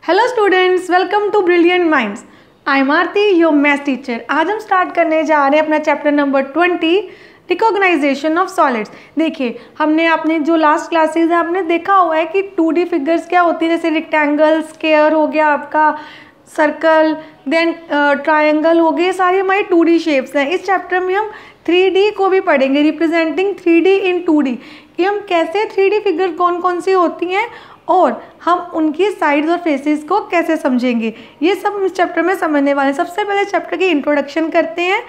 Hello students, welcome to Brilliant Minds. I am Aarti, your maths teacher. आज हम start करने जा रहे हैं अपना chapter number 20, recognization of solids. देखिए, हमने अपने जो लास्ट क्लासेस है आपने देखा हुआ है कि 2D फिगर्स क्या होती है, जैसे रेक्टेंगल, स्क्वायर हो गया आपका, सर्कल, देन ट्रायंगल हो गए, सारी हमारी 2D शेप्स हैं। इस चैप्टर में हम 3D को भी पढ़ेंगे, रिप्रेजेंटिंग 3D इन 2D, कि हम कैसे 3D फिगर कौन कौन सी होती हैं और हम उनकी साइड्स और फेसेस को कैसे समझेंगे, ये सब इस चैप्टर में समझने वाले हैं। सबसे पहले चैप्टर की इंट्रोडक्शन करते हैं।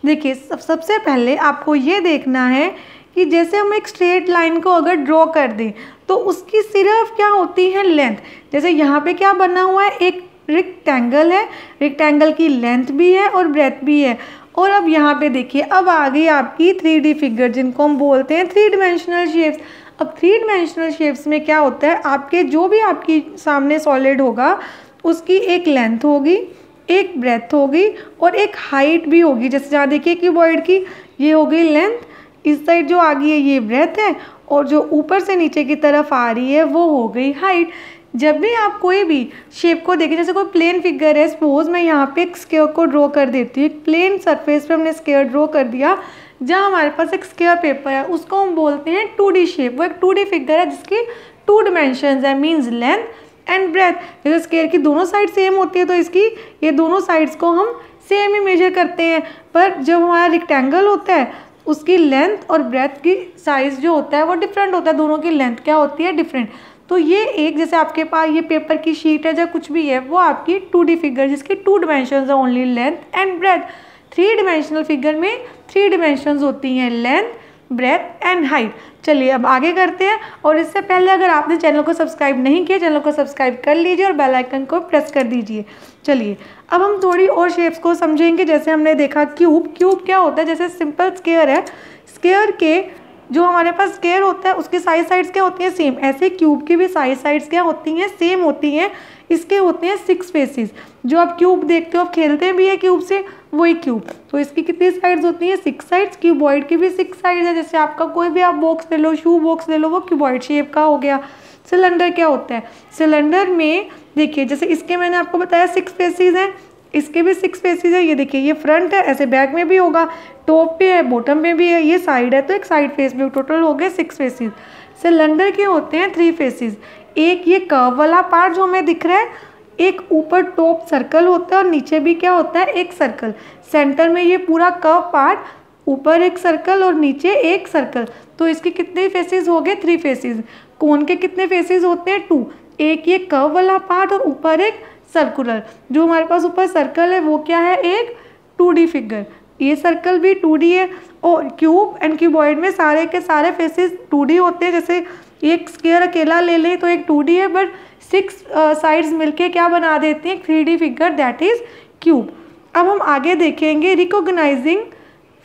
देखिए, सबसे पहले आपको ये देखना है कि जैसे हम एक स्ट्रेट लाइन को अगर ड्रॉ कर दें तो उसकी सिर्फ क्या होती है, लेंथ। जैसे यहाँ पे क्या बना हुआ है, एक रेक्टेंगल है, रेक्टेंगल की लेंथ भी है और ब्रेथ भी है। और अब यहाँ पे देखिए, अब आ गई आपकी 3D फिगर, जिनको हम बोलते हैं 3 डायमेंशनल शेप्स। अब 3 डायमेंशनल शेप्स में क्या होता है, आपके जो भी आपकी सामने सॉलिड होगा उसकी एक लेंथ होगी, एक ब्रेथ होगी और एक हाइट भी होगी। जैसे जहाँ देखिए क्यूबॉइड की ये हो गई लेंथ, इस साइड जो आ गई है ये ब्रेथ है और जो ऊपर से नीचे की तरफ आ रही है वो हो गई हाइट। जब भी आप कोई भी शेप को देखें, जैसे कोई प्लेन फिगर है, सपोज मैं यहाँ पे एक स्क्वायर को ड्रॉ कर देती हूँ, एक प्लेन सरफेस पे हमने स्क्वायर ड्रॉ कर दिया, जहाँ हमारे पास एक स्क्वायर पेपर है, उसको हम बोलते हैं 2D शेप। वो एक 2D फिगर है जिसकी 2 डायमेंशंस है, मींस लेंथ एंड ब्रेथ। जैसे स्क्वायर की दोनों साइड सेम होती है तो इसकी ये दोनों साइड्स को हम सेम ही मेजर करते हैं। पर जब हमारा रेक्टेंगल होता है उसकी लेंथ और ब्रेथ की साइज जो होता है वो डिफरेंट होता है, दोनों की लेंथ क्या होती है, डिफरेंट। तो ये एक, जैसे आपके पास ये पेपर की शीट है या कुछ भी है, वो आपकी 2D फिगर जिसकी 2 डायमेंशंस है, only length and breadth. 3 dimensional figure में 3 डायमेंशंस होती हैं, लेंथ, ब्रेथ एंड हाइट। चलिए अब आगे करते हैं। और इससे पहले अगर आपने चैनल को सब्सक्राइब नहीं किया, चैनल को सब्सक्राइब कर लीजिए और बेल आइकन को प्रेस कर दीजिए। चलिए अब हम थोड़ी और शेप्स को समझेंगे। जैसे हमने देखा क्यूब, क्यूब क्या होता है, जैसे सिंपल स्क्वायर है, स्क्वायर के जो हमारे पास स्क्वायर होता है उसकी साइड्स क्या होती हैं, सेम। ऐसे क्यूब की भी साइड्स क्या होती हैं, सेम होती हैं। इसके होते हैं 6 फेसेस। जो आप क्यूब देखते हो, आप खेलते भी है क्यूब से, वही क्यूब। तो इसकी कितनी साइड्स होती हैं, 6 साइड्स। क्यूबॉइड की भी 6 साइड्स है। जैसे आपका कोई भी आप बॉक्स ले लो, शू बॉक्स ले लो, वो क्यूबॉइड शेप का हो गया। सिलेंडर क्या होता है, सिलेंडर में देखिए जैसे इसके मैंने आपको बताया 6 फेसेस हैं, इसके भी 6 फेसेस है। ये देखिए, ये फ्रंट है, ऐसे बैक में भी होगा, टॉप पे है, बॉटम में भी है, ये साइड है तो एक साइड फेस में, टोटल हो गए 6 फेसेस। सिलेंडर के होते हैं 3 फेसेस। एक ये कर्व वाला पार्ट जो हमें दिख रहा है, एक ऊपर टॉप सर्कल होता है और नीचे भी क्या होता है, एक सर्कल। सेंटर में ये पूरा कर्व पार्ट, ऊपर एक सर्कल और नीचे एक सर्कल। तो इसके कितने फेसेस हो गए, 3 फेसेस। कोन के कितने फेसेस होते हैं, 2। एक ये कर्व वाला पार्ट और ऊपर एक सर्कुलर। जो हमारे पास ऊपर सर्कल है वो क्या है, एक 2D फिगर। ये सर्कल भी 2D है। और क्यूब एंड क्यूबॉइड में सारे के सारे फेसेस 2D होते हैं। जैसे एक स्क्वायर अकेला ले लें तो एक 2D है, बट 6 साइड्स मिलके क्या बना देते हैं, 3D figure, that is cube. अब हम आगे देखेंगे रिकॉग्नाइजिंग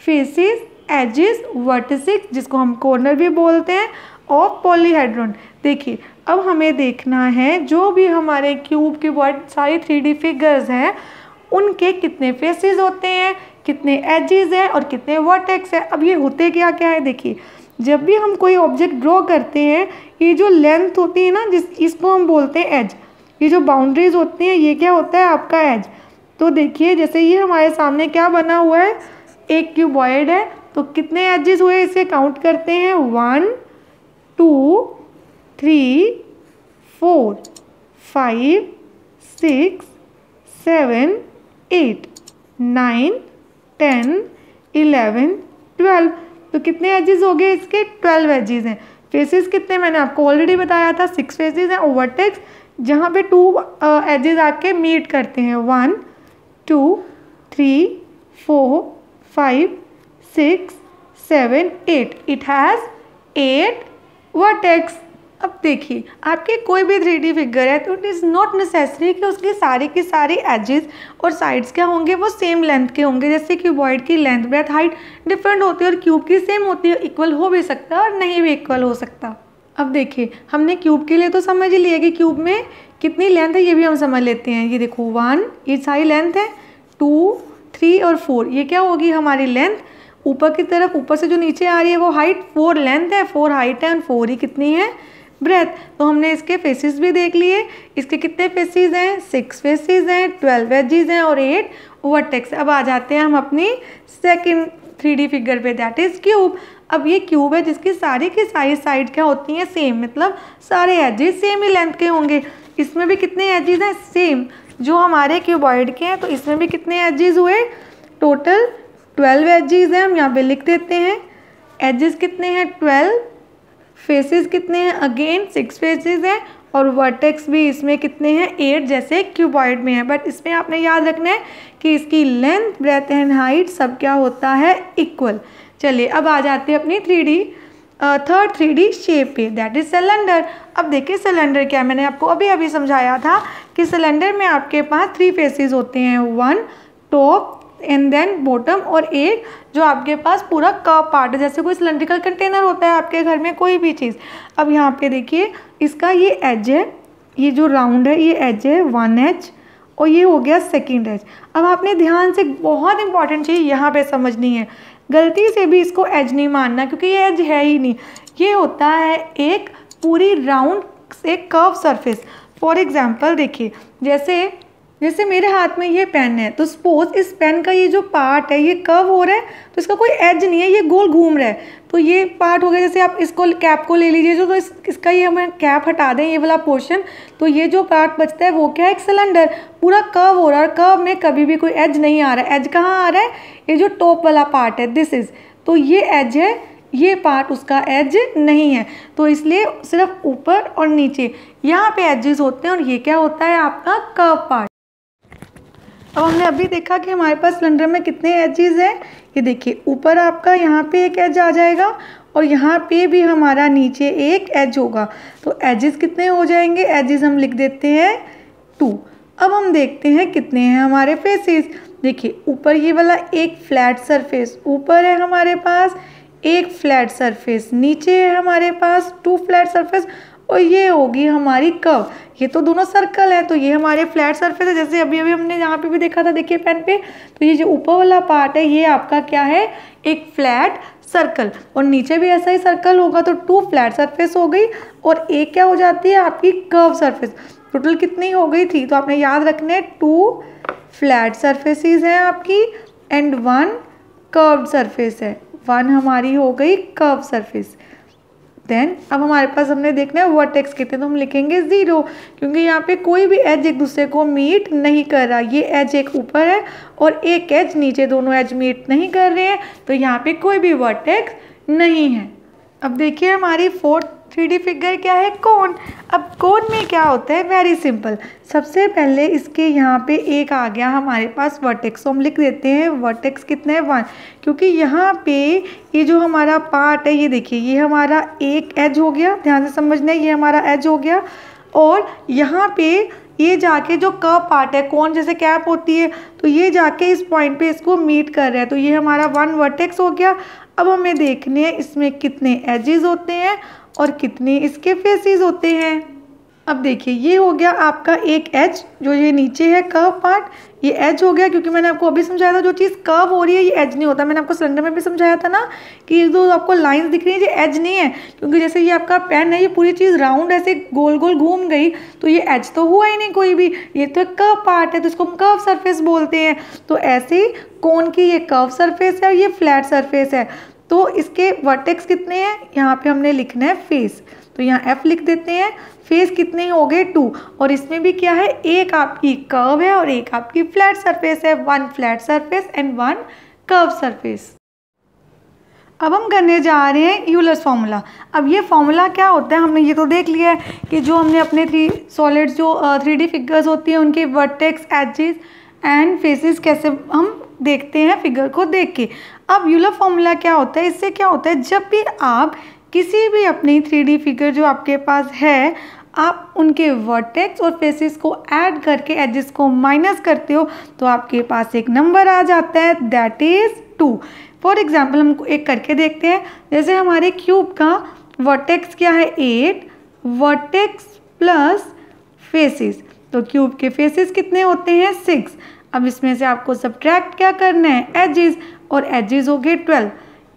फेसेस, एजेस, वर्टिसेस, जिसको हम कॉर्नर भी बोलते हैं, ऑफ पॉलीहेड्रॉन। देखिए, अब हमें देखना है जो भी हमारे क्यूब क्यूबॉइड सारी 3D फिगर्स हैं उनके कितने फेसेस होते हैं, कितने एजेस हैं और कितने वर्टेक्स हैं। अब ये होते क्या क्या है, देखिए जब भी हम कोई ऑब्जेक्ट ड्रॉ करते हैं, ये जो लेंथ होती है ना, इसको हम बोलते हैं एज। ये जो बाउंड्रीज होती हैं ये क्या होता है, आपका एज। तो देखिए जैसे ये हमारे सामने क्या बना हुआ है, एक क्यूबॉइड है, तो कितने एजेस हुए इसे काउंट करते हैं, 1 2 3 4 5 6 7 8 9 10 11 12। तो कितने एजेस हो गए इसके, 12 एजेस हैं। फेसेस कितने, मैंने आपको ऑलरेडी बताया था, 6 फेसेस हैं। वर्टेक्स जहाँ पे 2 एजेस आके मीट करते हैं, 1 2 3 4 5 6 7 8, इट हैज़ 8 वर्टेक्स। अब देखिए, आपके कोई भी 3D फिगर है तो इट इज़ नॉट नेसेसरी कि उसकी सारी की सारी एजेस और साइड्स क्या होंगे, वो सेम लेंथ के होंगे। जैसे क्यूबॉइड की लेंथ, ब्रेथ, हाइट डिफरेंट होती है और क्यूब की सेम होती है। इक्वल हो भी सकता है और नहीं भी इक्वल हो सकता। अब देखिए, हमने क्यूब के लिए तो समझ ही लिया कि क्यूब में कितनी लेंथ है, ये भी हम समझ लेते हैं। ये देखो 1, ये सारी लेंथ है, 2 3 और 4, ये क्या होगी हमारी लेंथ। ऊपर की तरफ, ऊपर से जो नीचे आ रही है वो हाइट, 4 लेंथ है, 4 हाइट है और 4 ही कितनी है, ब्रेथ। तो हमने इसके फेसेस भी देख लिए, इसके कितने फेसेस हैं, 6 फेसेस हैं, 12 एजेस हैं और 8 वर्टेक्स। अब आ जाते हैं हम अपनी सेकंड 3D फिगर पे, दैट इज क्यूब। अब ये क्यूब है जिसकी सारी की सारी साइड क्या होती हैं, सेम, मतलब सारे एजेस सेम ही लेंथ के होंगे। इसमें भी कितने एजेस हैं, सेम जो हमारे क्यूबॉइड के हैं। तो इसमें भी कितने एजेस हुए, टोटल 12 एजेस हैं। हम यहाँ पे लिख देते हैं एजेस कितने हैं 12, फेसेस कितने हैं, अगेन 6 फेसेस हैं और वर्टेक्स भी इसमें कितने हैं 8, जैसे क्यूबॉइड में है। बट इसमें आपने याद रखना है कि इसकी लेंथ, ब्रेथ एंड हाइट सब क्या होता है, इक्वल। चलिए अब आ जाते हैं अपनी थर्ड 3D शेप पे, दैट इज सिलेंडर। अब देखिए सिलेंडर क्या है, मैंने आपको अभी अभी समझाया था कि सिलेंडर में आपके पास 3 फेसेस होते हैं, 1 टॉप एंड देन बॉटम और एक जो आपके पास पूरा कर्व पार्ट है, जैसे कोई सिलेंड्रिकल कंटेनर होता है आपके घर में कोई भी चीज़। अब यहाँ पे देखिए इसका ये एज है, ये जो राउंड है ये एज है 1 एज और ये हो गया सेकंड एज। अब आपने ध्यान से बहुत इंपॉर्टेंट चीज़ यहाँ पे समझनी है, गलती से भी इसको एज नहीं मानना क्योंकि ये एज है ही नहीं, ये होता है एक पूरी राउंड से कर्व सरफेस। फॉर एग्जाम्पल देखिए जैसे मेरे हाथ में ये पेन है, तो सपोज इस पेन का ये जो पार्ट है ये कर्व हो रहा है, तो इसका कोई एज नहीं है, ये गोल घूम रहा है, तो ये पार्ट हो गया। जैसे आप इसको कैप को ले लीजिए जो, तो इसका ये हमें कैप हटा दें ये वाला पोर्शन, तो ये जो पार्ट बचता है वो क्या है, एक सिलेंडर पूरा कर्व हो रहा है, कर्व में कभी भी कोई एज नहीं आ रहा है। एज कहाँ आ रहा है, ये जो टॉप वाला पार्ट है दिस इज, तो ये एज है, ये पार्ट उसका एज नहीं है, तो इसलिए सिर्फ ऊपर और नीचे यहाँ पे एजेस होते हैं और ये क्या होता है आपका कर्व पार्ट। अब हमने अभी देखा कि हमारे पास सिलेंडर में कितने एजेस हैं, ये देखिए ऊपर आपका यहाँ पे एक एज आ जाएगा और यहाँ पे भी हमारा नीचे एक एज होगा, तो एजेस कितने हो जाएंगे, एजेस हम लिख देते हैं 2। अब हम देखते हैं कितने हैं हमारे फेसेस। देखिए ऊपर ये वाला एक फ्लैट सरफेस, ऊपर है हमारे पास एक फ्लैट सरफेस, नीचे है हमारे पास 2 फ्लैट सरफेस और ये होगी हमारी कर्व। ये तो दोनों सर्कल है, तो ये हमारे फ्लैट सरफेस है, जैसे अभी अभी हमने यहाँ पे भी देखा था, देखिए पेन पे, तो ये जो ऊपर वाला पार्ट है ये आपका क्या है, एक फ्लैट सर्कल, और नीचे भी ऐसा ही सर्कल होगा, तो 2 फ्लैट सरफेस हो गई और एक क्या हो जाती है आपकी कर्व सरफेस। टोटल कितनी हो गई थी, तो आपने याद रखने 2 फ्लैट सरफेसेस हैं आपकी एंड 1 कर्व सरफेस है, 1 हमारी हो गई कर्व सरफेस। देन अब हमारे पास हमने देखना है वर्टेक्स कितने, तो हम लिखेंगे 0 क्योंकि यहाँ पे कोई भी एज एक दूसरे को मीट नहीं कर रहा, ये एज एक ऊपर है और एक एज नीचे, दोनों एज मीट नहीं कर रहे हैं, तो यहाँ पे कोई भी वर्टेक्स नहीं है। अब देखिए हमारी फोर्थ 3D फिगर क्या है, कोन। अब कोन में क्या होता है, वेरी सिंपल, सबसे पहले इसके यहाँ पे एक आ गया हमारे पास वर्टेक्स, तो हम लिख देते हैं वर्टेक्स कितना है 1, क्योंकि यहाँ पे ये जो हमारा पार्ट है ये देखिए ये हमारा एक एज हो गया, ध्यान से समझना है, ये हमारा एज हो गया और यहाँ पे ये जाके जो कर्व पार्ट है, कोन जैसे कैप होती है, तो ये जाके इस पॉइंट पे इसको मीट कर रहा है, तो ये हमारा 1 वर्टेक्स हो गया। अब हमें देखने हैं इसमें कितने एजेस होते हैं और कितने इसके फेसेस होते हैं। अब देखिए ये हो गया आपका एक एज, जो ये नीचे है कर्व पार्ट, ये एज हो गया, क्योंकि मैंने आपको अभी समझाया था जो चीज़ कर्व हो रही है ये एज नहीं होता। मैंने आपको सिलेंडर में भी समझाया था ना कि ये जो आपको लाइंस दिख रही है ये एज नहीं है, क्योंकि जैसे ये आपका पेन है ये पूरी चीज़ राउंड ऐसे गोल गोल घूम गई, तो ये एज तो हुआ ही नहीं कोई भी, ये तो कर्व पार्ट है, तो इसको हम कर्व सरफेस बोलते हैं। तो ऐसे ही कोन की ये कर्व सरफेस है और ये फ्लैट सरफेस है, तो इसके वर्टेक्स कितने हैं, यहाँ पे हमने लिखना है फेस, तो यहाँ F लिख देते हैं। फेस कितने हो गए 2, और इसमें भी क्या है, एक आपकी कर्व है और एक आपकी फ्लैट सरफेस है, 1 flat surface and 1 curve surface. अब हम करने जा रहे हैं यूलर्स फॉर्मूला। अब ये फॉर्मूला क्या होता है, हमने ये तो देख लिया है कि जो हमने अपने 3 सॉलिड्स जो 3D फिगर्स होती हैं उनके वर्टेक्स, एजेस एंड फेसेस कैसे हम देखते हैं फिगर को देख के। अब यूलर फॉर्मूला क्या होता है, इससे क्या होता है, जब भी आप किसी भी अपनी 3D फिगर जो आपके पास है आप उनके वर्टेक्स और फेसेस को ऐड करके एजेस को माइनस करते हो तो आपके पास एक नंबर आ जाता है, दैट इज 2। फॉर एग्जाम्पल हम एक करके देखते हैं, जैसे हमारे क्यूब का वर्टेक्स क्या है 8, वर्टेक्स प्लस फेसेस, तो क्यूब के फेसेस कितने होते हैं 6। अब इसमें से आपको सब्ट्रैक्ट क्या करना है, एजेस, और एजेस हो गए 12।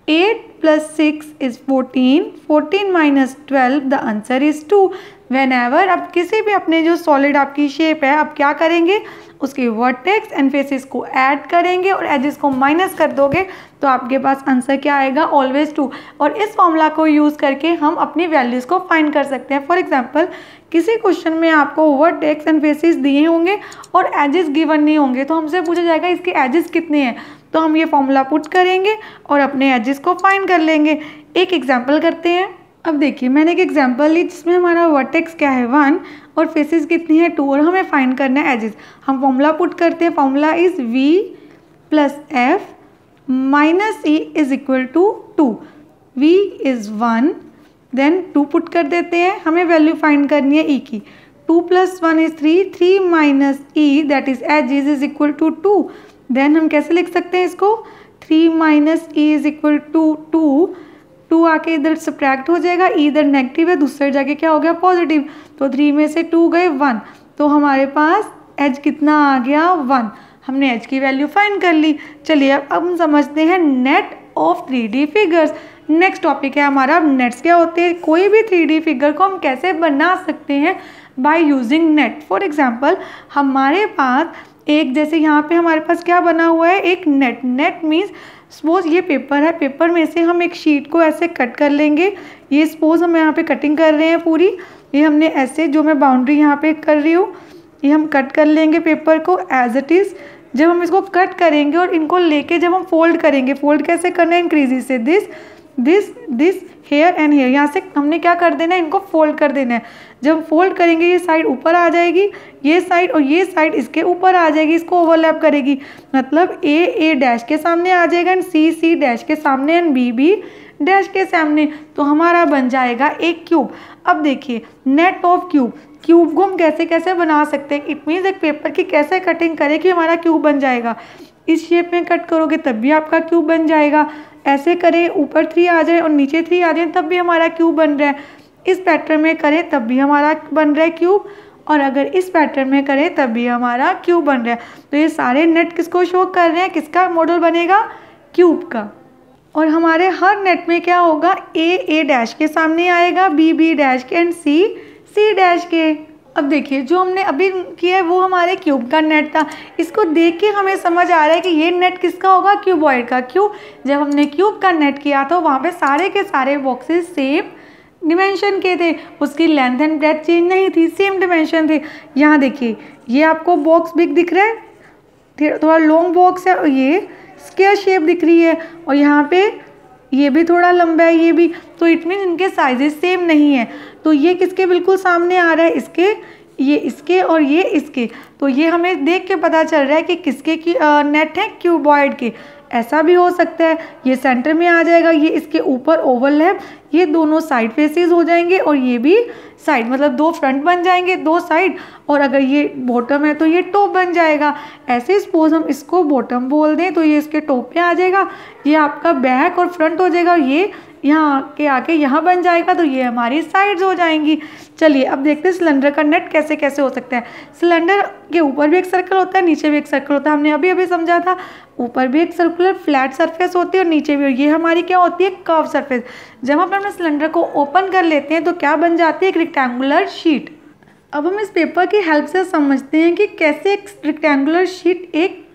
8 plus 6 is 14, 14 minus 12, the answer is 2. Whenever अब किसी भी अपने जो सॉलिड आपकी शेप है, अब क्या करेंगे, उसके वर्टेक्स एंड फेसेस को ऐड करेंगे और एजेस को माइनस कर दोगे तो आपके पास आंसर क्या आएगा, ऑलवेज 2. और इस फॉर्मूला को यूज़ करके हम अपनी वैल्यूज़ को फाइंड कर सकते हैं. फॉर एग्जांपल किसी क्वेश्चन में आपको वर्टेक्स एंड फेसेस दिए होंगे और एजेस गिवन नहीं होंगे तो हमसे पूछा जाएगा इसके एजेस कितने हैं, तो हम ये फॉर्मूला पुट करेंगे और अपने एजेस को फाइंड कर लेंगे. एक एग्जाम्पल करते हैं. अब देखिए मैंने एक एग्जांपल ली जिसमें हमारा वर्टेक्स क्या है 1 और फेसेस कितनी है 2 और हमें फाइंड करना है एजेस. हम फॉर्मूला पुट करते हैं. Formula is v plus f minus e is equal to 2. v is 1, then 2 put कर देते हैं. हमें वैल्यू फाइंड करनी है e की. 2 plus 1 is 3, 3 minus e that is edges is equal to 2. Then हम कैसे लिख सकते हैं इसको, 3 minus e is equal to 2. 2 आके इधर सब्ट्रैक्ट हो जाएगा, ई इधर नेगेटिव है, दूसरे जाके क्या हो गया पॉजिटिव, तो 3 में से 2 गए 1, तो हमारे पास एज कितना आ गया 1. हमने एज की वैल्यू फाइंड कर ली. चलिए अब हम समझते हैं net of 3D figures. Next topic है हमारा नेट्स क्या होते हैं. कोई भी 3D फिगर को हम कैसे बना सकते हैं, by using net. For example हमारे पास एक, जैसे यहाँ पे हमारे पास क्या बना हुआ है, एक नेट. नेट मीन्स सपोज ये पेपर है, पेपर में से हम एक शीट को ऐसे कट कर लेंगे. ये सपोज हम यहाँ पे कटिंग कर रहे हैं पूरी, ये हमने ऐसे जो मैं बाउंड्री यहाँ पे कर रही हूँ ये हम कट कर लेंगे पेपर को एज इट इज़. जब हम इसको कट करेंगे और इनको लेके जब हम फोल्ड करेंगे, फोल्ड कैसे करना है, इंक्रीजी से this this this here and here, यहाँ से हमने क्या कर देना है, इनको फोल्ड कर देना है. जब फोल्ड करेंगे ये साइड ऊपर आ जाएगी, ये साइड और ये साइड इसके ऊपर आ जाएगी, इसको ओवरलैप करेगी. मतलब ए डैश के सामने आ जाएगा एंड सी डैश के सामने एंड बी डैश के सामने, तो हमारा बन जाएगा एक क्यूब. अब देखिए नेट ऑफ क्यूब. क्यूब को हम कैसे कैसे बना सकते हैं, इट मीन्स एक पेपर की कैसे कटिंग करें कि हमारा क्यूब बन जाएगा. इस शेप में कट करोगे तब भी आपका क्यूब बन जाएगा. ऐसे करें ऊपर 3 आ जाए और नीचे 3 आ जाए तब भी हमारा क्यूब बन रहा है. इस पैटर्न में करें तब भी हमारा बन रहा है क्यूब, और अगर इस पैटर्न में करें तब भी हमारा क्यूब बन रहा है. तो ये सारे नेट किसको शो कर रहे हैं, किसका मॉडल बनेगा, क्यूब का. और हमारे हर नेट में क्या होगा, ए डैश के सामने आएगा, बी डैश के एंड सी डैश के. अब देखिए जो हमने अभी किया है वो हमारे क्यूब का नेट था. इसको देख के हमें समझ आ रहा है कि ये नेट किसका होगा, क्यूबॉइड का. क्यों, जब हमने क्यूब का नेट किया था वहाँ पे सारे के सारे बॉक्सेस सेम डिमेंशन के थे, उसकी लेंथ एंड ब्रेथ चेंज नहीं थी, सेम डिमेंशन थे. यहाँ देखिए ये आपको बॉक्स बिग दिख रहा है, थोड़ा लॉन्ग बॉक्स है, और ये स्क्वायर शेप दिख रही है, और यहाँ पे ये भी थोड़ा लंबा है, ये भी. तो इट मीन इनके साइजेस सेम नहीं है. तो ये किसके बिल्कुल सामने आ रहा है, इसके, ये इसके और ये इसके. तो ये हमें देख के पता चल रहा है कि किसके की नेट है, क्यूबॉइड के. ऐसा भी हो सकता है ये सेंटर में आ जाएगा, ये इसके ऊपर ओवरलैप, ये दोनों साइड फेसेस हो जाएंगे और ये भी साइड, मतलब 2 फ्रंट बन जाएंगे 2 साइड, और अगर ये बॉटम है तो ये टॉप बन जाएगा. ऐसे सपोज हम इसको बॉटम बोल दें तो ये इसके टॉप पे आ जाएगा, ये आपका बैक और फ्रंट हो जाएगा, ये यहाँ के आके यहाँ बन जाएगा, तो ये हमारी साइड्स हो जाएंगी. चलिए अब देखते हैं सिलेंडर का नेट कैसे कैसे हो सकता है. सिलेंडर के ऊपर भी एक सर्कल होता है, नीचे भी एक सर्कल होता है. हमने अभी समझा था, ऊपर भी एक सर्कुलर फ्लैट सरफेस होती है और नीचे भी. ये हमारी क्या होती है, कर्व सरफेस. जब हम अपने सिलेंडर को ओपन कर लेते हैं तो क्या बन जाती है, एक रेक्टेंगुलर शीट. अब हम इस पेपर की हेल्प से समझते हैं कि कैसे एक रेक्टेंगुलर शीट एक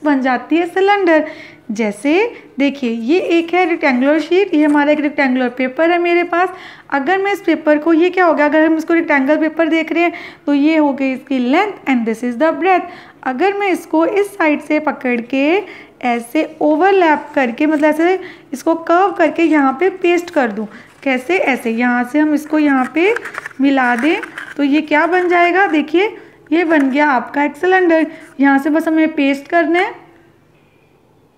बन जाती है सिलेंडर. जैसे देखिए ये एक है रेक्टेंगुलर शीट, ये हमारा एक रेक्टेंगुलर पेपर है मेरे पास. अगर मैं इस पेपर को, ये क्या हो गया, अगर हम इसको रेक्टेंगल पेपर देख रहे हैं तो ये हो गई इसकी length and this is the breadth. अगर मैं इसको इस साइड से पकड़ के ऐसे ओवरलैप करके, मतलब ऐसे इसको कर्व करके यहाँ पे पेस्ट कर दूँ, कैसे, ऐसे यहाँ से हम इसको यहाँ पे मिला दें तो ये क्या बन जाएगा, देखिए ये बन गया आपका एक सिलेंडर. यहाँ से बस हमें पेस्ट करना है.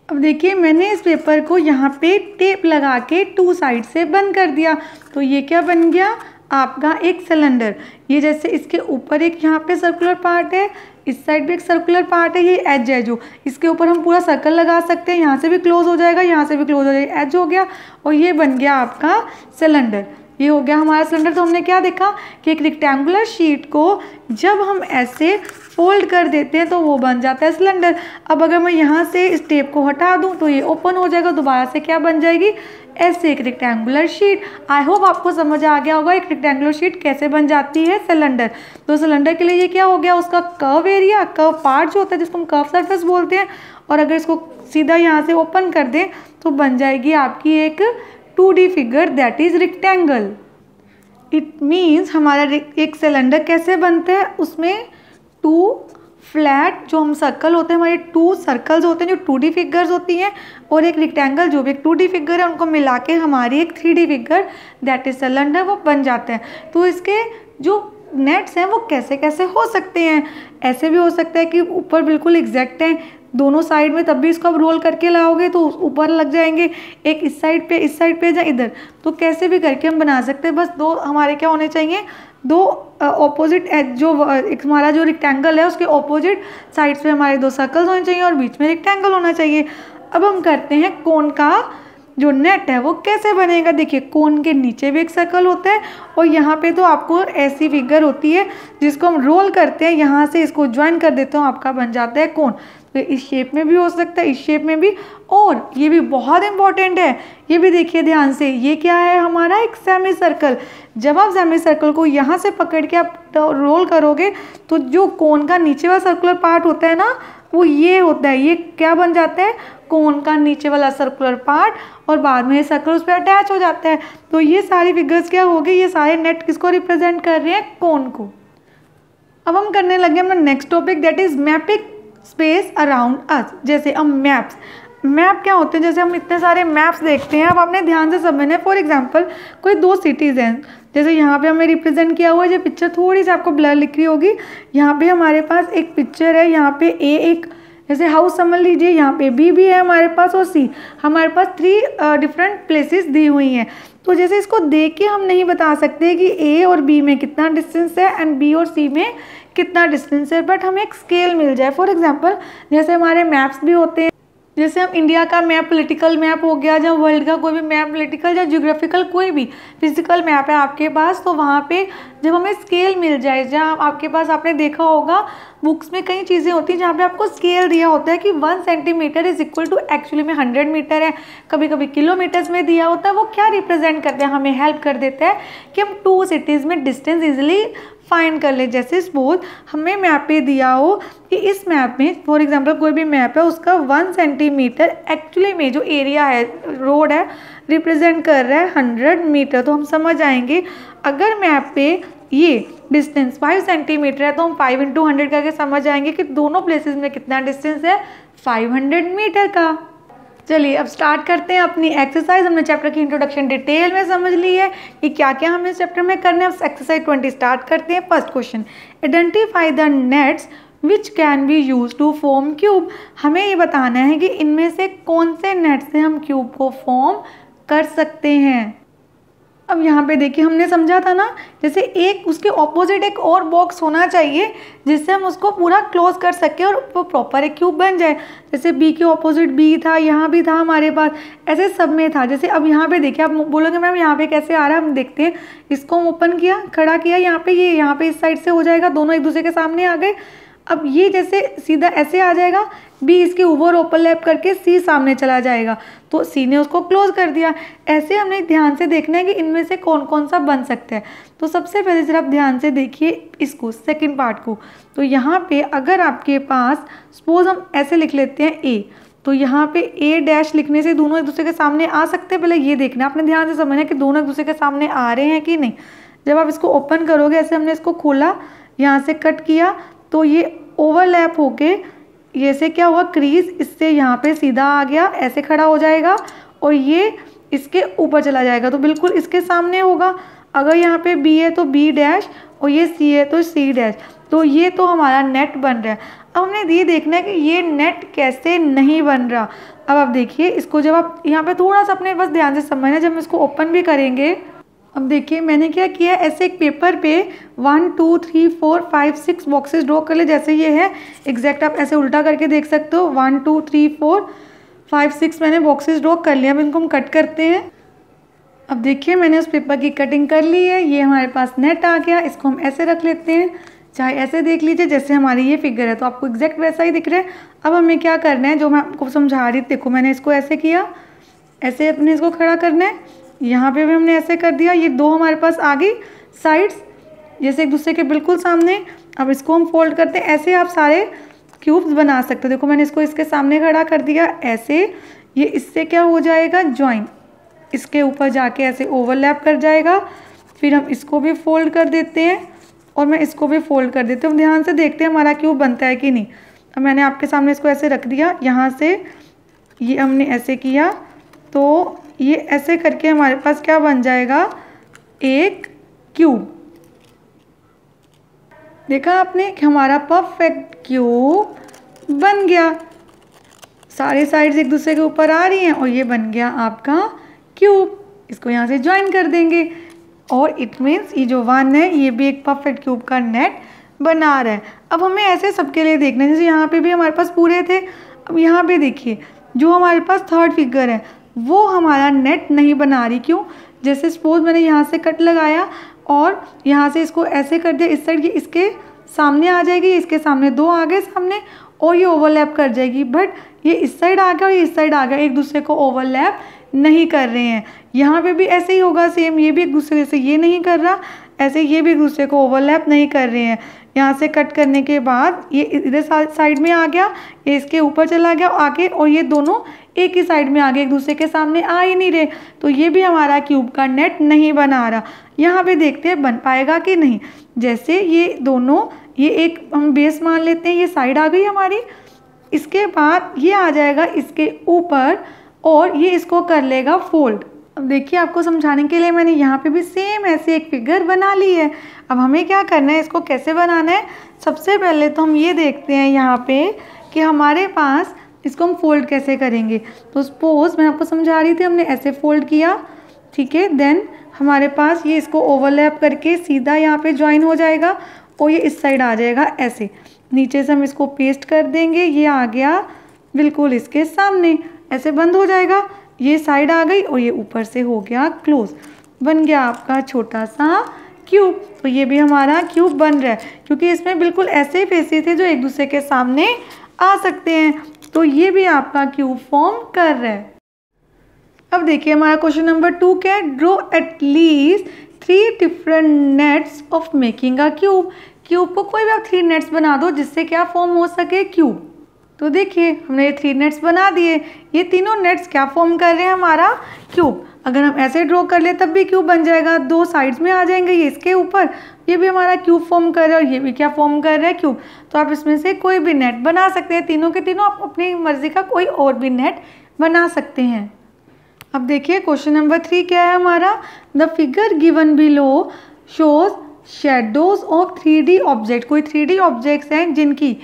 अब देखिए मैंने इस पेपर को यहाँ पे टेप लगा के 2 साइड से बंद कर दिया, तो ये क्या बन गया आपका एक सिलेंडर. ये जैसे इसके ऊपर एक यहाँ पे सर्कुलर पार्ट है, इस साइड भी एक सर्कुलर पार्ट है, ये एज है जो इसके ऊपर हम पूरा सर्कल लगा सकते हैं. यहाँ से भी क्लोज हो जाएगा, यहाँ से भी क्लोज हो जाएगा, एज हो गया, और ये बन गया आपका सिलेंडर. ये हो गया हमारा सिलेंडर। तो हमने क्या देखा कि एक रेक्टेंगुलर शीट को जब हम ऐसे फोल्ड कर देते हैं तो वो बन जाता है सिलेंडर। अब अगर मैं यहाँ से इस टेप को हटा दूँ तो ये ओपन हो जाएगा, दोबारा से क्या बन जाएगी, ऐसे एक रेक्टेंगुलर शीट। आई होप आपको समझ आ गया होगा एक रेक्टेंगुलर शीट कैसे बन जाती है सिलेंडर। तो सिलेंडर के लिए ये क्या हो गया, उसका कर्व एरिया, कर्व पार्ट जो होता है जिसको हम कर्व सरफेस बोलते हैं, और अगर इसको सीधा यहाँ से ओपन कर दें तो बन जाएगी आपकी एक 2D figure, that is rectangle. It means हमारा एक सिलेंडर कैसे बनता है, उसमें 2 फ्लैट जो हम सर्कल होते हैं, हमारे 2 सर्कल्स होते हैं जो 2D फिगर्स होती हैं, और एक रेक्टेंगल जो भी एक 2D फिगर है, उनको मिला के हमारी एक 3D figure that is cylinder वो बन जाते हैं। तो इसके जो नेट्स हैं वो कैसे कैसे हो सकते हैं, ऐसे भी हो सकता है कि ऊपर बिल्कुल एग्जैक्ट हैं दोनों साइड में, तब भी इसको आप रोल करके लाओगे तो ऊपर लग जाएंगे, एक इस साइड पे या इधर, तो कैसे भी करके हम बना सकते हैं। बस 2 हमारे क्या होने चाहिए, 2 ऑपोजिट एज, जो हमारा जो रेक्टेंगल है उसके ऑपोजिट साइड्स पे हमारे 2 सर्कल्स होने चाहिए और बीच में रेक्टेंगल होना चाहिए। अब हम करते हैं कोन का जो नेट है वो कैसे बनेगा। देखिए कोन के नीचे भी एक सर्कल होता है और यहाँ पे तो आपको ऐसी फिगर होती है जिसको हम रोल करते हैं, यहाँ से इसको ज्वाइन कर देते हो, आपका बन जाता है कोन। तो इस शेप में भी हो सकता है, इस शेप में भी, और ये भी बहुत इंपॉर्टेंट है, ये भी देखिए ध्यान से, ये क्या है हमारा एक सेमी सर्कल। जब आप सेमी सर्कल को यहाँ से पकड़ के आप रोल करोगे तो जो कोन का नीचे वाला सर्कुलर पार्ट होता है ना, वो ये होता है, ये क्या बन जाता है, कोन का नीचे वाला सर्कुलर पार्ट, और बाद में ये सर्कल उस पर अटैच हो जाता है। तो ये सारी फिगर्स क्या हो गई, ये सारे नेट किसको रिप्रेजेंट कर रहे हैं, कोन को। अब हम करने लगे अपना next topic that is mapping space around us. जैसे हम मैप क्या होते हैं, जैसे हम इतने सारे मैप्स देखते हैं, अब आपने ध्यान से समझना है। फॉर एग्जांपल कोई 2 सिटीज़ हैं, जैसे यहाँ पे हमें रिप्रेजेंट किया हुआ है, जो पिक्चर थोड़ी सी आपको ब्लर लिख रही होगी, यहाँ पे हमारे पास एक पिक्चर है, यहाँ पे एक जैसे हाउस समझ लीजिए, यहाँ पे बी भी है हमारे पास और सी, हमारे पास 3 डिफरेंट प्लेसेस दी हुई हैं। तो जैसे इसको देख के हम नहीं बता सकते कि ए और बी में कितना डिस्टेंस है एंड बी और सी में कितना डिस्टेंस है, बट हमें एक स्केल मिल जाए। फॉर एग्जांपल जैसे हमारे मैप्स भी होते हैं, जैसे हम इंडिया का मैप, पॉलिटिकल मैप हो गया, या वर्ल्ड का कोई भी मैप, पॉलिटिकल या ज्योग्राफिकल कोई भी फिजिकल मैप है आपके पास, तो वहाँ पे जब हमें स्केल मिल जाए, जहाँ आपके पास आपने देखा होगा बुक्स में कई चीज़ें होती हैं जहाँ पे आपको स्केल दिया होता है कि 1 centimetre is equal to actually में 100 मीटर है, कभी कभी किलोमीटर्स में दिया होता है। वो क्या रिप्रेजेंट करते हैं, हमें हेल्प कर देता है कि हम 2 सिटीज़ में डिस्टेंस ईजिली फाइंड कर ले। जैसे सपोज हमें मैप पे दिया हो कि इस मैप में, फॉर एग्जांपल कोई भी मैप है, उसका 1 सेंटीमीटर एक्चुअली में जो एरिया है, रोड है, रिप्रेजेंट कर रहा है 100 मीटर। तो हम समझ आएंगे अगर मैप पे ये डिस्टेंस 5 सेंटीमीटर है तो हम 5 × 100 करके समझ आएंगे कि दोनों प्लेसेस में कितना डिस्टेंस है, 500 मीटर का। चलिए अब स्टार्ट करते हैं अपनी एक्सरसाइज। हमने चैप्टर की इंट्रोडक्शन डिटेल में समझ ली है कि क्या क्या हमें इस चैप्टर में करना है। अब एक्सरसाइज 20 स्टार्ट करते हैं। First question, identify the nets which can be use to form cube. हमें ये बताना है कि इनमें से कौन से नेट से हम क्यूब को फॉर्म कर सकते हैं। अब यहाँ पे देखिए हमने समझा था ना, जैसे एक उसके ऑपोजिट एक और बॉक्स होना चाहिए जिससे हम उसको पूरा क्लोज कर सके और वो प्रॉपर एक क्यूब बन जाए। जैसे बी के ऑपोजिट बी था, यहाँ भी था हमारे पास, ऐसे सब में था। जैसे अब यहाँ पे देखिए, आप बोलोगे मैम यहाँ पे कैसे आ रहा है, हम देखते हैं। इसको हम ओपन किया, खड़ा किया, यहाँ पे ये यहाँ पे इस साइड से हो जाएगा, दोनों एक दूसरे के सामने आ गए। अब ये जैसे सीधा ऐसे आ जाएगा, बी इसके ऊपर ओवरलैप करके सी सामने चला जाएगा, तो सी ने उसको क्लोज कर दिया। ऐसे हमने ध्यान से देखना है कि इनमें से कौन कौन सा बन सकता है। तो सबसे पहले सिर्फ आप ध्यान से देखिए इसको, सेकंड पार्ट को। तो यहाँ पे अगर आपके पास सपोज हम ऐसे लिख लेते हैं ए, तो यहाँ पे ए डैश लिखने से दोनों एक दूसरे के सामने आ सकते हैं। पहले ये देखना, आपने ध्यान से समझना है कि दोनों एक दूसरे के सामने आ रहे हैं कि नहीं। जब आप इसको ओपन करोगे, ऐसे हमने इसको खोला, यहाँ से कट किया, तो ये ओवरलैप होके ये से क्या हुआ, क्रीज इससे यहाँ पे सीधा आ गया, ऐसे खड़ा हो जाएगा और ये इसके ऊपर चला जाएगा, तो बिल्कुल इसके सामने होगा। अगर यहाँ पे बी है तो बी डैश और ये सी है तो सी डैश, तो ये तो हमारा नेट बन रहा है। अब हमने ये देखना है कि ये नेट कैसे नहीं बन रहा। अब आप देखिए इसको, जब आप यहाँ पे थोड़ा सा अपने बस ध्यान से समझना, जब हम इसको ओपन भी करेंगे, अब देखिए मैंने क्या किया, ऐसे एक पेपर पे 1 2 3 4 5 6 बॉक्सेस ड्रॉ कर ले, जैसे ये है एग्जैक्ट। आप ऐसे उल्टा करके देख सकते हो, 1 2 3 4 5 6 मैंने बॉक्सेस ड्रॉ कर लिया। अब इनको हम कट करते हैं। अब देखिए मैंने उस पेपर की कटिंग कर ली है, ये हमारे पास नेट आ गया। इसको हम ऐसे रख लेते हैं, चाहे ऐसे देख लीजिए जैसे हमारी ये फिगर है, तो आपको एग्जैक्ट वैसा ही दिख रहा है। अब हमें क्या करना है, जो मैं आपको समझा रही थी, देखो मैंने इसको ऐसे किया, ऐसे अपने इसको खड़ा करना है। यहाँ पे भी हमने ऐसे कर दिया, ये दो हमारे पास आ गई साइड्स जैसे एक दूसरे के बिल्कुल सामने। अब इसको हम फोल्ड करते हैं, ऐसे आप सारे क्यूब्स बना सकते हो। देखो मैंने इसको इसके सामने खड़ा कर दिया ऐसे, ये इससे क्या हो जाएगा ज्वाइन, इसके ऊपर जाके ऐसे ओवरलैप कर जाएगा। फिर हम इसको भी फोल्ड कर देते हैं और मैं इसको भी फोल्ड कर देती हूँ। ध्यान से देखते हैं हमारा क्यूब बनता है कि नहीं। अब मैंने आपके सामने इसको ऐसे रख दिया, यहाँ से ये हमने ऐसे किया, तो ये ऐसे करके हमारे पास क्या बन जाएगा, एक क्यूब। देखा आपने कि हमारा परफेक्ट क्यूब बन गया, सारे साइड्स एक दूसरे के ऊपर आ रही हैं और ये बन गया आपका क्यूब। इसको यहाँ से ज्वाइन कर देंगे और इट मीन्स ये जो वन है ये भी एक परफेक्ट क्यूब का नेट बना रहा है। अब हमें ऐसे सबके लिए देखना है, जैसे यहाँ पे भी हमारे पास पूरे थे। अब यहाँ पे देखिए जो हमारे पास थर्ड फिगर है वो हमारा नेट नहीं बना रही, क्यों? जैसे सपोज मैंने यहाँ से कट लगाया और यहाँ से इसको ऐसे कर दिया, इस साइड ये इसके सामने आ जाएगी, इसके सामने दो आ गए सामने और ये ओवरलैप कर जाएगी। बट ये इस साइड आ गया और ये इस साइड आ गया, एक दूसरे को ओवरलैप नहीं कर रहे हैं। यहाँ पे भी ऐसे ही होगा सेम, ये भी एक दूसरे से ये नहीं कर रहा, ऐसे ये भी एक दूसरे को ओवरलैप नहीं कर रहे हैं। यहाँ से कट करने के बाद ये इधर साइड में आ गया, ये इसके ऊपर चला गया आगे, और ये दोनों एक ही साइड में आ गए, एक दूसरे के सामने आ ही नहीं रहे, तो ये भी हमारा क्यूब का नेट नहीं बना रहा। यहाँ पे देखते हैं बन पाएगा कि नहीं। जैसे ये दोनों, ये एक हम बेस मान लेते हैं, ये साइड आ गई हमारी, इसके बाद ये आ जाएगा इसके ऊपर और ये इसको कर लेगा फोल्ड। अब देखिए आपको समझाने के लिए मैंने यहाँ पे भी सेम ऐसे एक फिगर बना ली है। अब हमें क्या करना है, इसको कैसे बनाना है। सबसे पहले तो हम ये देखते हैं यहाँ पे कि हमारे पास इसको हम फोल्ड कैसे करेंगे। तो सपोज मैं आपको समझा रही थी, हमने ऐसे फोल्ड किया, ठीक है, देन हमारे पास ये इसको ओवरलैप करके सीधा यहाँ पे ज्वाइन हो जाएगा और ये इस साइड आ जाएगा ऐसे। नीचे से हम इसको पेस्ट कर देंगे, ये आ गया बिल्कुल इसके सामने, ऐसे बंद हो जाएगा, ये साइड आ गई और ये ऊपर से हो गया क्लोज, बन गया आपका छोटा सा क्यूब। तो ये भी हमारा क्यूब बन रहा है क्योंकि इसमें बिल्कुल ऐसे फेसेस थे जो एक दूसरे के सामने आ सकते हैं, तो ये भी आपका क्यूब फॉर्म कर रहा है। अब देखिए हमारा क्वेश्चन नंबर 2 क्या है, draw at least 3 different nets of making a cube. Cube को कोई भी आप 3 नेट्स बना दो जिससे क्या फॉर्म हो सके, क्यूब। तो देखिए हमने ये 3 नेट्स बना दिए, ये तीनों नेट्स क्या फॉर्म कर रहे हैं, हमारा क्यूब। अगर हम ऐसे ड्रॉ कर ले तब भी क्यूब बन जाएगा, दो साइड्स में आ जाएंगे, ये इसके ऊपर, ये भी हमारा क्यूब फॉर्म कर रहा है और ये भी क्या फॉर्म कर रहा है, क्यूब। तो आप इसमें से कोई भी नेट बना सकते हैं, तीनों के तीनों आप अपनी मर्जी का कोई और भी नेट बना सकते हैं। अब देखिए क्वेश्चन नंबर 3 क्या है हमारा, the figure given below shows shadows of 3D object. कोई 3D ऑब्जेक्ट्स हैं जिनकी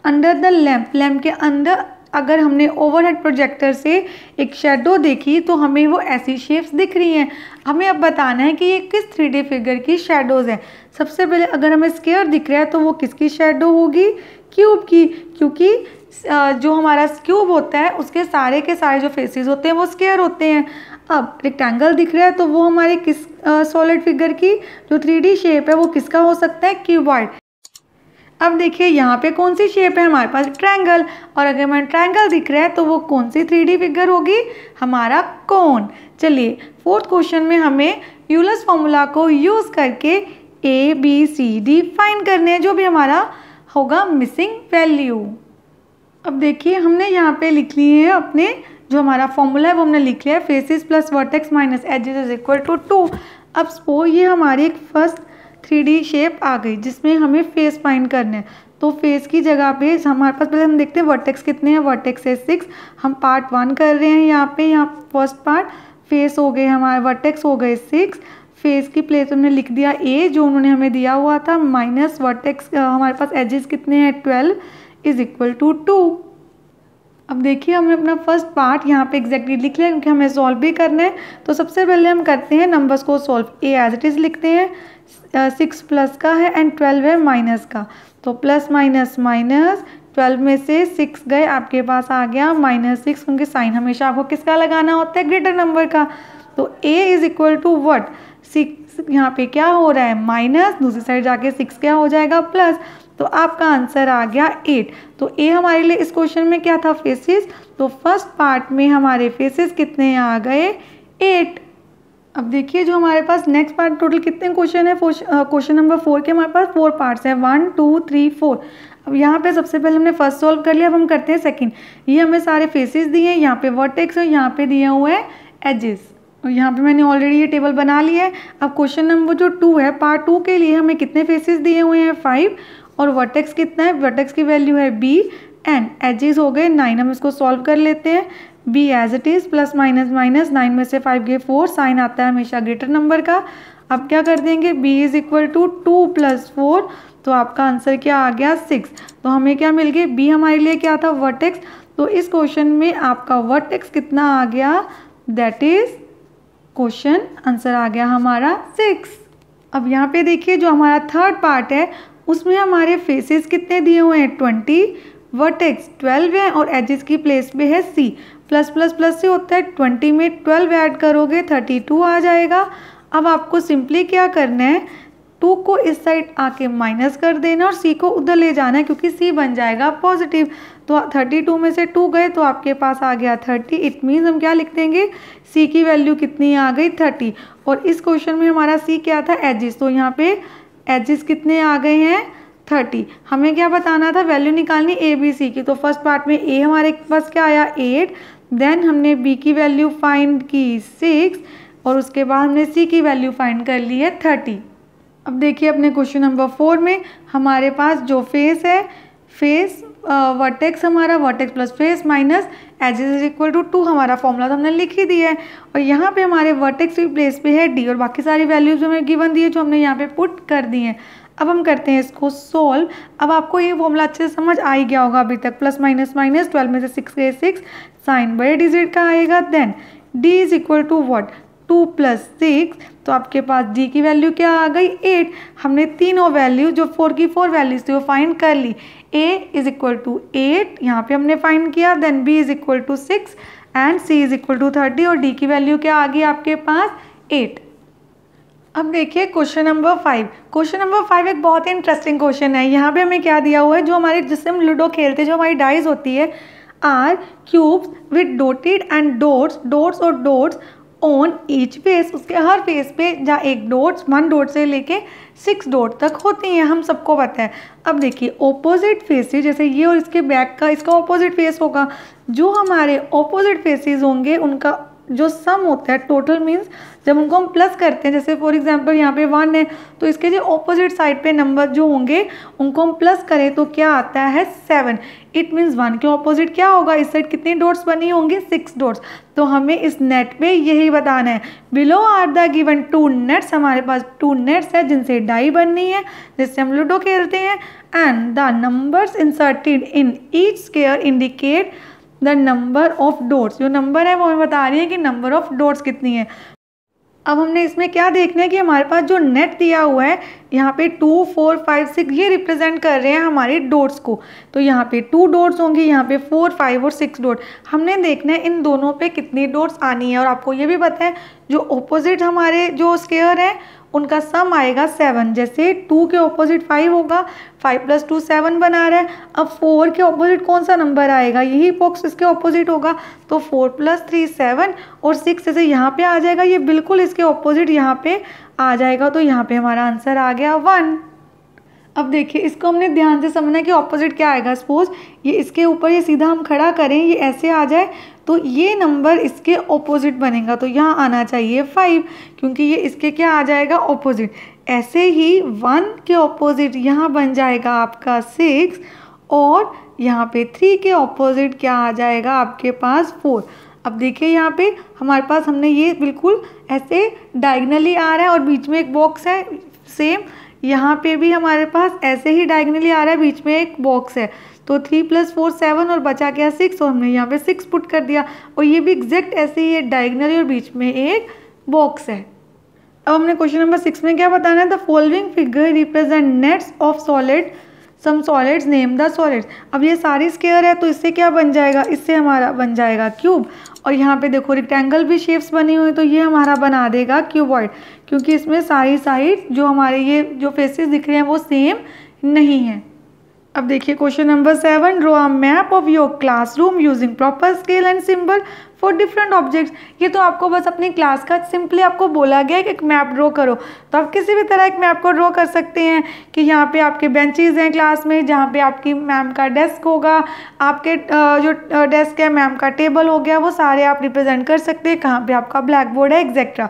अंडर द लैम्प के अंदर अगर हमने ओवरहेड प्रोजेक्टर से एक शेडो देखी तो हमें वो ऐसी शेप्स दिख रही हैं। हमें अब बताना है कि ये किस 3D फिगर की शेडोज़ हैं। सबसे पहले अगर हमें स्क्वायर दिख रहा है तो वो किसकी शेडो होगी, क्यूब की, क्योंकि जो हमारा क्यूब होता है उसके सारे के सारे जो फेसेस होते हैं वो स्क्वायर होते हैं। अब रेक्टेंगल दिख रहा है तो वो हमारे किस सॉलिड फिगर की जो 3D शेप है वो किसका हो सकता है, क्यूबॉइड। अब देखिए यहाँ पे कौन सी शेप है हमारे पास, ट्रायंगल, और अगर हमें ट्रायंगल दिख रहा है तो वो कौन सी 3D फिगर होगी, हमारा कोन। चलिए 4th क्वेश्चन में हमें यूलर्स फॉर्मूला को यूज़ करके ABCD फाइंड करने हैं, जो भी हमारा होगा मिसिंग वैल्यू। अब देखिए हमने यहाँ पे लिख लिए हैं अपने जो हमारा फॉर्मूला है वो हमने लिख लिया है, faces plus vertex minus edges is equal to 2। अब सपोज ये हमारी एक फर्स्ट 3D शेप आ गई जिसमें हमें फेस फाइंड करना है। तो फेस की जगह पे हमारे पास पहले हम देखते हैं वर्टेक्स कितने हैं, वर्टेक्स है 6। हम पार्ट 1 कर रहे हैं यहाँ पे, यहाँ फर्स्ट पार्ट फेस हो गए हमारे, वर्टेक्स हो गए 6। फेस की प्लेस हमने लिख दिया A जो उन्होंने हमें दिया हुआ था, माइनस वर्टेक्स हमारे पास एजेस कितने हैं 12 इज इक्वल टू 2। अब देखिए हमने अपना फर्स्ट पार्ट यहाँ पे एग्जैक्टली लिख लिया क्योंकि हमें सॉल्व भी करना है। तो सबसे पहले हम करते हैं नंबर्स को solve, A as it is लिखते हैं, 6 प्लस का है एंड 12 है माइनस का, तो प्लस माइनस माइनस, 12 में से 6 गए, आपके पास आ गया -6, क्योंकि साइन हमेशा आपको किसका लगाना होता है, ग्रेटर नंबर का। तो a is equal to what, 6 यहाँ पे क्या हो रहा है माइनस, दूसरी साइड जाके 6 क्या हो जाएगा प्लस, तो आपका आंसर आ गया 8। तो ए हमारे लिए इस क्वेश्चन में क्या था फेसेस, तो फर्स्ट पार्ट में हमारे फेसेस कितने आ गए 8। अब देखिए जो हमारे पास नेक्स्ट पार्ट टोटल कितने क्वेश्चन है, क्वेश्चन नंबर 4 के हमारे पास 4 पार्ट्स हैं 1 2 3 4। अब यहाँ पे सबसे पहले हमने फर्स्ट सॉल्व कर लिया, अब हम करते हैं सेकंड। ये हमें सारे फेसेस दिए हैं, यहाँ पे वर्टेक्स और यहाँ पे दिए हुए हैं एजेस, और यहाँ पे मैंने ऑलरेडी ये टेबल बना लिया है। अब क्वेश्चन नंबर जो 2 है पार्ट 2 के लिए हमें कितने फेसेस दिए हुए हैं 5, और वर्टेक्स कितना है, वर्टेक्स की वैल्यू है b एंड एजेस हो गए 9। हम इसको सॉल्व कर लेते हैं, b as it is plus minus minus 9 में से 5 गए 4, साइन आता है हमेशा ग्रेटर नंबर का। अब क्या कर देंगे b इज इक्वल टू 2 + 4, तो आपका आंसर क्या आ गया 6। तो हमें क्या मिल गया, b हमारे लिए क्या था वर्टेक्स, तो इस क्वेश्चन में आपका वर्टेक्स कितना आ गया, दैट इज क्वेश्चन आंसर आ गया हमारा 6। अब यहाँ पे देखिए जो हमारा थर्ड पार्ट है उसमें हमारे फेसेस कितने दिए हुए हैं 20, वर्टेक्स 12 है और एजेस की प्लेस पे है c, प्लस प्लस प्लस से होता है 20 में 12 ऐड करोगे 32 आ जाएगा। अब आपको सिंपली क्या करना है, 2 को इस साइड आके माइनस कर देना और c को उधर ले जाना है क्योंकि c बन जाएगा पॉजिटिव। तो 32 में से 2 गए तो आपके पास आ गया 30। इट मीन्स हम क्या लिख देंगे, c की वैल्यू कितनी आ गई 30। और इस क्वेश्चन में हमारा c क्या था एजिस, तो यहाँ पे एजिस कितने आ गए हैं 30। हमें क्या बताना था, वैल्यू निकालनी a b c की। तो फर्स्ट पार्ट में a हमारे पास क्या आया 8, देन हमने b की वैल्यू फाइंड की 6 और उसके बाद हमने c की वैल्यू फाइंड कर ली है 30। अब देखिए अपने क्वेश्चन नंबर 4 में हमारे पास जो फेस है, फेस वर्टेक्स हमारा vertex plus face minus edges is equal to 2, हमारा फॉर्मूला तो हमने लिख ही दिया है। और यहाँ पे हमारे वर्टेक्स की प्लेस पे है d और बाकी सारी वैल्यूज हमें गिवन दी है जो हमने यहाँ पे पुट कर दी हैं। अब हम करते हैं इसको सोल्व। अब आपको ये फॉर्मूला अच्छे से समझ आ ही गया होगा अभी तक, प्लस माइनस माइनस 12 में से 6 गए 6, साइन बड़े डिजिट का आएगा, then d is equal to what 2 + 6, तो आपके पास d की वैल्यू क्या आ गई 8। हमने तीनों वैल्यू जो 4 की 4 वैल्यूज थी वो फाइंड कर ली। a इज इक्वल टू 8 यहाँ पे हमने फाइंड किया, then b is equal to 6 and c is equal to 30 और d की वैल्यू क्या आ गई आपके पास 8। अब देखिए क्वेश्चन नंबर 5। क्वेश्चन नंबर 5 एक बहुत ही इंटरेस्टिंग क्वेश्चन है। यहाँ पे हमें क्या दिया हुआ है, जो हमारे जिससे हम लूडो खेलते हैं जो हमारी डाइस होती है are cubes with dotted and dots और डॉट्स ऑन ईच फेस, उसके हर फेस पे जहाँ एक डॉट्स 1 डॉट से लेके 6 डॉट तक होती हैं, हम सबको पता है। अब देखिए ऑपोजिट फेसेस, जैसे ये और इसके बैक का इसका ऑपोजिट फेस होगा, जो हमारे ऑपोजिट फेसेस होंगे उनका जो सम होता है टोटल, मीन्स जब उनको हम प्लस करते हैं, जैसे फॉर एग्जांपल यहाँ पे 1 है तो इसके जो ऑपोजिट साइड पे नंबर जो होंगे उनको हम प्लस करें तो क्या आता है 7। इट मीन्स 1 के ऑपोजिट क्या होगा, इस साइड कितनी डॉट्स बनी होंगी 6 डॉट्स। तो हमें इस नेट पे यही बताना है। Below are the given 2 nets, हमारे पास 2 नेट्स है जिनसे डाई बननी है, जिससे हम लूडो खेलते हैं, and the numbers inserted in each square indicate the number of dots. जो नंबर है वो हमें बता रही है कि नंबर ऑफ डॉट्स कितनी है। अब हमने इसमें क्या देखना है कि हमारे पास जो नेट दिया हुआ है यहाँ पे 2 4 5 6 ये रिप्रेजेंट कर रहे हैं हमारे डॉट्स को। तो यहाँ पे 2 डॉट्स होंगे, यहाँ पे 4 5 और 6 डॉट। हमने देखना है इन दोनों पे कितनी डॉट्स आनी है। और आपको ये भी पता है जो ऑपोजिट हमारे जो स्क्वायर है उनका सम आएगा 7। जैसे 2 के ऑपोजिट 5 होगा, 5 + 2 7 बना रहा है। अब 4 के ऑपोजिट कौन सा नंबर आएगा, यही बॉक्स इसके ऑपोजिट होगा, तो 4 + 3 7 और 6 जैसे यहाँ पे आ जाएगा, ये बिल्कुल इसके ऑपोजिट यहाँ पे आ जाएगा। तो यहाँ पे हमारा आंसर आ गया 1। अब देखिए इसको हमने ध्यान से समझना है कि ऑपोजिट क्या आएगा। सपोज ये इसके ऊपर ये सीधा हम खड़ा करें, ये ऐसे आ जाए तो ये नंबर इसके ऑपोजिट बनेगा, तो यहाँ आना चाहिए 5 क्योंकि ये इसके क्या आ जाएगा ऑपोजिट। ऐसे ही 1 के ऑपोजिट यहाँ बन जाएगा आपका 6 और यहाँ पे 3 के ऑपोजिट क्या आ जाएगा आपके पास 4। अब देखिए यहाँ पे हमारे पास हमने ये बिल्कुल ऐसे डायगनली आ रहा है और बीच में एक बॉक्स है, सेम यहाँ पे भी हमारे पास ऐसे ही डायगनली आ रहा है, बीच में एक बॉक्स है। तो 3 + 4 7 और बचा क्या 6 और हमने यहाँ पे 6 पुट कर दिया और ये भी एग्जैक्ट ऐसे ही है डायगनली और बीच में एक बॉक्स है। अब हमने क्वेश्चन नंबर 6 में क्या बताना है, the following figure represent nets of solid some solids, name the solids. अब ये सारी स्क्वायर है तो इससे क्या बन जाएगा, इससे हमारा बन जाएगा क्यूब। और यहाँ पे देखो रेक्टेंगल भी शेप्स बनी हुई, तो ये हमारा बना देगा क्यूबॉइड, क्योंकि इसमें सारी साइड जो हमारे ये जो फेसेस दिख रहे हैं वो सेम नहीं है। अब देखिए question number 7, draw a map of your classroom using proper scale and symbol for different objects. ये तो आपको बस अपनी क्लास का सिंपली आपको बोला गया है कि एक मैप ड्रॉ करो, तो आप किसी भी तरह एक मैप को ड्रॉ कर सकते हैं कि यहाँ पे आपके बेंचेस हैं क्लास में, जहाँ पे आपकी मैम का डेस्क होगा, आपके जो डेस्क है मैम का टेबल हो गया, वो सारे आप रिप्रेजेंट कर सकते हैं, कहाँ पे आपका ब्लैक बोर्ड है etcetera.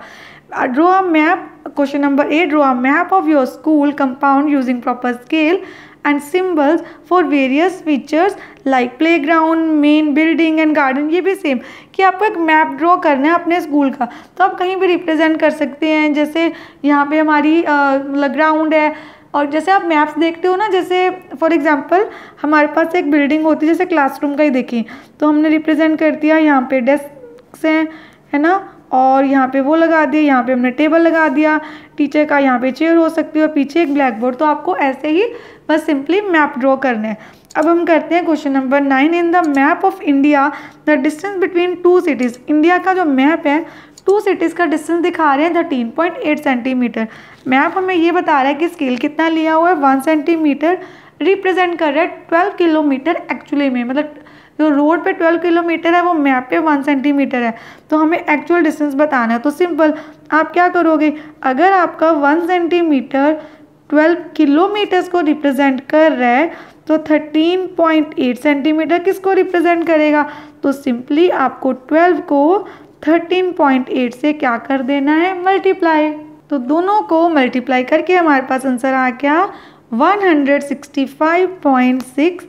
Draw a map, question number 8, draw a map of your school compound using proper scale and symbols for various features like playground, main building and garden। ये भी सेम कि आपको एक मैप ड्रॉ करना है अपने school का, तो आप कहीं भी रिप्रेजेंट कर सकते हैं। जैसे यहाँ पे हमारी ग्राउंड है, और जैसे आप मैप्स देखते हो ना, जैसे फॉर एग्जांपल हमारे पास एक बिल्डिंग होती है, जैसे क्लासरूम का ही देखिए, तो हमने रिप्रेजेंट कर दिया, यहाँ पे डेस्क हैं, है ना, और यहाँ पे वो लगा दिया, यहाँ पे हमने टेबल लगा दिया टीचर का, यहाँ पे चेयर हो सकती है और पीछे एक ब्लैक बोर्ड। तो आपको ऐसे ही बस सिंपली मैप ड्रॉ करना है। अब हम करते हैं question number 9, in the map of India the distance between 2 cities. India का जो मैप है 2 सिटीज़ का डिस्टेंस दिखा रहे हैं 13.8 सेंटीमीटर। मैप हमें ये बता रहा है कि स्केल कितना लिया हुआ है 1 सेंटीमीटर, रिप्रेजेंट कर रहा है 12 किलोमीटर एक्चुअली में, मतलब जो रोड पे 12 किलोमीटर है वो मैप पे 1 सेंटीमीटर है, तो हमें एक्चुअल डिस्टेंस बताना है। तो सिंपल आप क्या करोगे, अगर आपका 1 सेंटीमीटर 12 किलोमीटर्स को रिप्रेजेंट कर रहा है तो 13.8 सेंटीमीटर किसको रिप्रेजेंट करेगा, तो सिंपली आपको 12 को 13.8 से क्या कर देना है, मल्टीप्लाई। तो दोनों को मल्टीप्लाई करके हमारे पास आंसर आ गया 165.6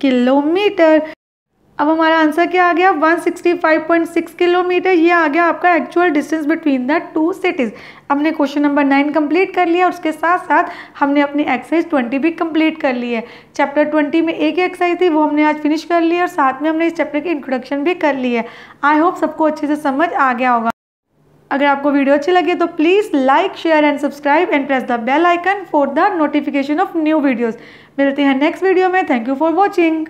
किलोमीटर। अब हमारा आंसर क्या आ गया, 165.6 किलोमीटर। ये आ गया आपका actual distance between the 2 cities. हमने क्वेश्चन नंबर 9 कंप्लीट कर लिया, उसके साथ साथ हमने अपनी एक्सरसाइज 20 भी कंप्लीट कर ली है। चैप्टर 20 में एक एक्सरसाइज थी, वो हमने आज फिनिश कर ली है, और साथ में हमने इस चैप्टर की इंट्रोडक्शन भी कर ली है। आई होप सबको अच्छे से समझ आ गया होगा। अगर आपको वीडियो अच्छी लगे तो please like, share and subscribe and press the bell icon for the notification of new videos. मिलते हैं नेक्स्ट वीडियो में। Thank you for watching.